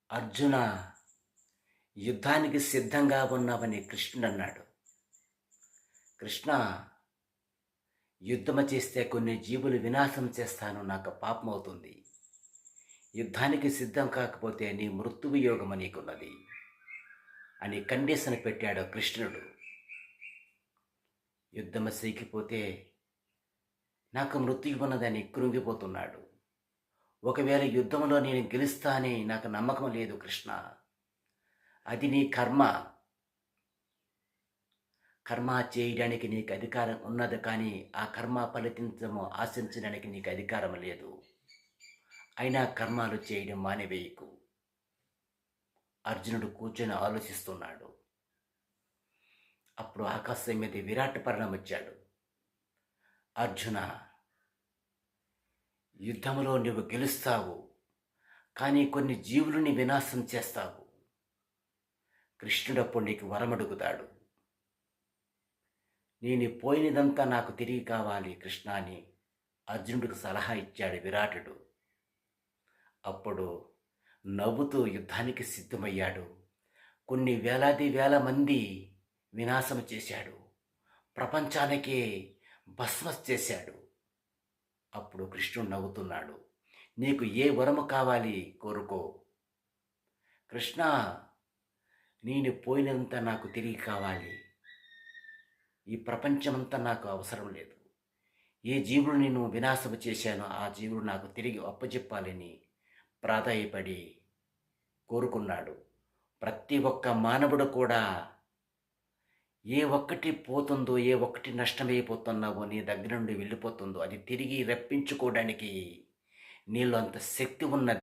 అర్జున, యుద్ధానికి సిద్ధంగా ఉన్నావని కృష్ణుడన్నాడు. కృష్ణ, యుద్ధము చేస్తే కొన్ని జీవులు వినాశం చేస్తాను, నాకు పాపమవుతుంది. యుద్ధానికి సిద్ధం కాకపోతే నీ మృత్యువు యోగము నీకున్నది అని కండిషన్ పెట్టాడు కృష్ణుడు. యుద్ధము చేయకపోతే నాకు మృత్యువున్నదని కృంగిపోతున్నాడు. ఒకవేళ యుద్ధంలో నేను గెలుస్తానని నాకు నమ్మకం లేదు కృష్ణ. అది నీ కర్మ. కర్మ చేయడానికి నీకు అధికారం ఉన్నది, కానీ ఆ కర్మ ఫలితము ఆశించడానికి నీకు అధికారం లేదు. అయినా కర్మాలు చేయడం మానివేయకు. అర్జునుడు కూర్చొని ఆలోచిస్తున్నాడు. అప్పుడు ఆకాశం మీద విరాట్ పర్ణం వచ్చాడు. అర్జున, యుద్ధంలో నువ్వు గెలుస్తావు, కానీ కొన్ని జీవులని వినాశం చేస్తావు. కృష్ణుడప్పుడు నీకు వరమడుగుతాడు. నేను పోయినదంతా నాకు తిరిగి కావాలి కృష్ణ అని అర్జునుడికి సలహా ఇచ్చాడు విరాటుడు. అప్పుడు నవ్వుతూ యుద్ధానికి సిద్ధమయ్యాడు. కొన్ని వేలాది వేల మంది వినాశం చేశాడు. ప్రపంచానికే భస్మం చేశాడు. అప్పుడు కృష్ణుడు నవ్వుతున్నాడు. నీకు ఏ వరము కావాలి కోరుకో. కృష్ణ, నేను పోయినంత నాకు తిరిగి కావాలి. ఈ ప్రపంచమంతా నాకు అవసరం లేదు. ఏ జీవుడు నేను వినాశము చేశానో ఆ జీవుడు నాకు తిరిగి అప్పచెప్పాలని ప్రాధాయపడి కోరుకున్నాడు. ప్రతి ఒక్క మానవుడు కూడా ఏ ఒక్కటి పోతుందో, ఏ ఒక్కటి నష్టమైపోతున్నావో, నీ దగ్గర నుండి వెళ్ళిపోతుందో అది తిరిగి రప్పించుకోవడానికి నీలో అంత శక్తి ఉన్నది.